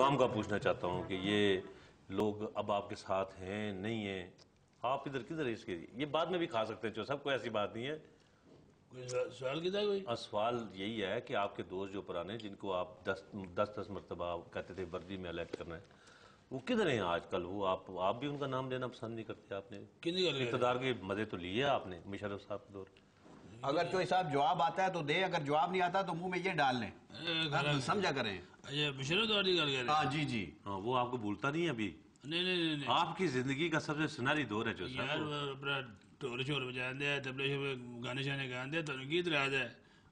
عوام کا پوچھنا چاہتا ہوں کہ یہ لوگ اب آپ کے ساتھ ہیں نہیں ہیں، آپ ادھر کدھر اس کے یہ بعد میں بھی کھا سکتے ہیں، جو سب کوئی ایسی بات نہیں ہے. کوئی سوال کیا تھا کوئی؟ سوال یہی ہے کہ آپ کے دوست جو پرانے جن کو آپ 10 مرتبہ کہتے تھے وردی میں الیکٹ کرنا ہے، وہ کدھر ہیں آج کل؟ وہ آپ بھی ان کا نام لینا پسند نہیں کرتے. آپ نے اقتدار کے مزے تو لیے آپ نے مشرف صاحب کے دور. اگر چوہی صاحب جواب آتا ہے تو دے، اگر جواب نہیں آتا تو منہ میں یہ ڈال لیں، سمجھا کریں. مشرف دور کی گل کر رہے ہیں؟ ہاں جی جی. ہاں وہ آپ کو بھولتا نہیں ہے ابھی. نہیں آپ کی زندگی کا سب سے سنہری دور ہے جو یار اپنا ڈھول شور بجان دیا، تبلے شبلے گانے شانے گان دیا، تو گیت رہا ہے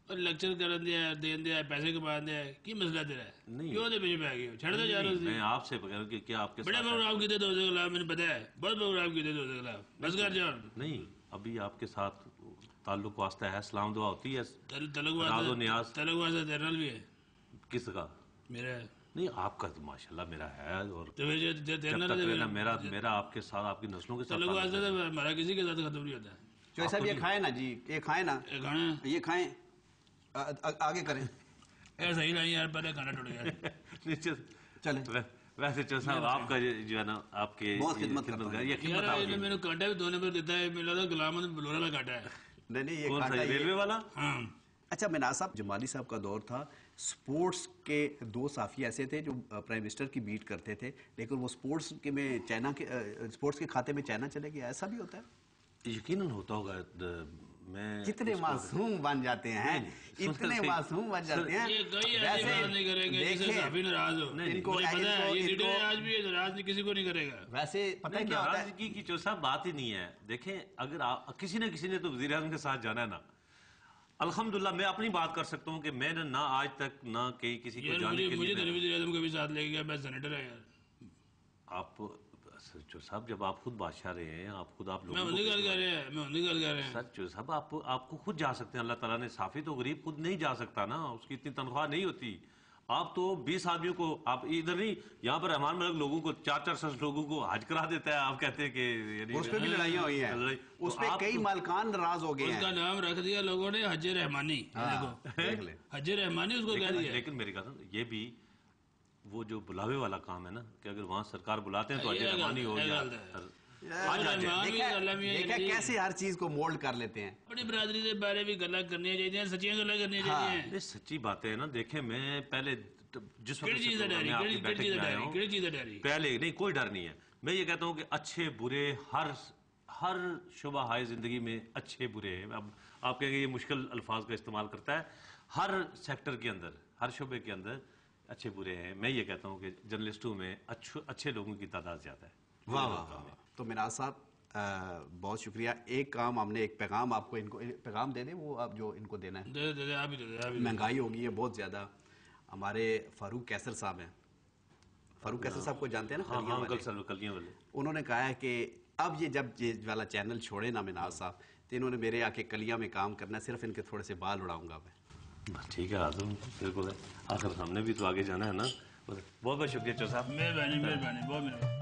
اور لیکچر کرن دیا، دین دیا، پیسے کمان دیا. کی مسئلہ تیرا ہے؟ کیوں دے پیچھے پہ گئے چھڑ دے جا رہا. میں آپ سے بغیر کہ کیا آپ کے بڑے پروگرام کیتے تھے اس کے خلاف، میں نے پتا ہے بہت پروگرام کیتے تھے اس کے خلاف. بس کر جاؤ. نہیں ابھی آپ کے ساتھ تعلق واسطہ ہے، سلام دعا ہوتی ہے، تعلق راز و نیاز. تعلق واسطہ تیرے نال بھی ہے. کس کا؟ میرا ہے. نہیں آپ کا تو ماشاءاللہ میرا ہے، اور تو میرا آپ کے ساتھ، آپ کی نسلوں کے ساتھ تعلق واسطہ ہمارا کسی کے ساتھ ختم نہیں ہوتا ہے. چوہی صاحب یہ کھائیں نا جی، یہ کھائیں نا، یہ کھائیں، آگے کریں. صحیح نہیں یار، پہلے کھانا ٹوٹ گیا. چلیں. ویسے چل صاحب آپ کا جو ہے نا، آپ کے بہت خدمت کرتا ہوں یار. میں نے کانٹا بھی 2 نمبر دیتا ہے، میرا لگتا غلام احمد بلورہ کا کانٹا ہے. نہیں یہ کون سا ریلوے والا؟ ہاں. اچھا مناز صاحب، جمالی صاحب کا دور تھا، سپورٹس کے 2 صحافی ایسے تھے جو پرائم منسٹر کی بیٹ کرتے تھے، لیکن وہ سپورٹس کے کھاتے میں چائنا چلے گیا. ایسا بھی ہوتا ہے؟ یقیناً ہوتا ہوگا. میں کتنے معصوم بن جاتے ہیں، اتنے معصوم بن جاتے ہیں. یہ کوئی ایسی بات نہیں کریں گے جس سے صحافی ناراض ہو. ان کو پتا ہے یہ لیڈر آج بھی ناراض کسی کو نہیں کرے گا. ویسے پتہ ہے کیا ہوتا ہے، ناراضگی کی جو صاحب بات ہی نہیں ہے. دیکھیں اگر کسی نے تو وزیر اعظم کے ساتھ جانا ہے نا، الحمدللہ میں اپنی بات کر سکتا ہوں کہ میں نے نہ آج تک نہ کسی کو جانے کے لیے. مجھے وزیر اعظم کو بھی ساتھ لے گیا، میں سینیٹر ہے یار. آپ جو صاحب جب آپ خود بادشاہ رہے ہیں، آپ خود آپ لوگوں میں انہی گل کر رہے ہیں. سچ جو صاحب آپ کو خود جا سکتے ہیں. اللہ تعالیٰ نے صافی تو غریب خود نہیں جا سکتا نا، اس کی اتنی تنخواہ نہیں ہوتی. آپ تو 20 آدمیوں کو، آپ ادھر نہیں، یہاں پر رحمان ملک لوگوں کو 400 لوگوں کو حج کرا دیتا ہے. آپ کہتے ہیں کہ اس پہ بھی لڑائیاں ہوئی ہیں، اس پہ کئی مالکان ناراض ہو گئے ہیں. اس کا نام رکھ دیا لوگوں نے حج رحمانی. حج رحمانی اس کو کہہ دیا. لیکن میری کہا یہ بھی وہ جو بلاوے والا کام ہے نا، کہ اگر وہاں سرکار بلاتے ہیں تو حج رحمانی ہو گیا. دیکھا کیسے ہر چیز کو مولڈ کر لیتے ہیں. اپنی برادری کے بارے بھی گلا کرنی چاہیے، سچیاں گلا کرنی چاہیے. سچی باتیں ہیں نا. دیکھیں میں پہلے جس وقت پہلے نہیں کوئی ڈر نہیں ہے. میں یہ کہتا ہوں کہ اچھے برے ہر شعبہ ہائے زندگی میں اچھے برے ہیں. اب آپ کہیں گے یہ مشکل الفاظ کا استعمال کرتا ہے. ہر سیکٹر کے اندر، ہر شعبے کے اندر اچھے برے ہیں. میں یہ کہتا ہوں کہ جرنلسٹوں میں اچھے لوگوں کی تعداد زیادہ ہے. واہ واہ. تو مناز صاحب بہت شکریہ. ایک کام ہم نے، ایک پیغام آپ کو، ان کو پیغام دے دیں، وہ آپ جو ان کو دینا ہے. مہنگائی ہوگی ہے بہت زیادہ. ہمارے فاروق کیسر صاحب ہیں، فاروق کیسر صاحب کو جانتے ہیں نا، کلیاں والے. انہوں نے کہا ہے کہ اب یہ جب یہ والا چینل چھوڑے نا مناز صاحب، تو انہوں نے میرے آ کے کلیاں میں کام کرنا ہے، صرف ان کے تھوڑے سے بال اڑاؤں گا میں. ٹھیک ہے آدم، بالکل ہے. آخر ہم نے بھی تو آگے جانا ہے نا. بہت بہت شکریہ چو صاحب. مہربانی بہت مہربانی.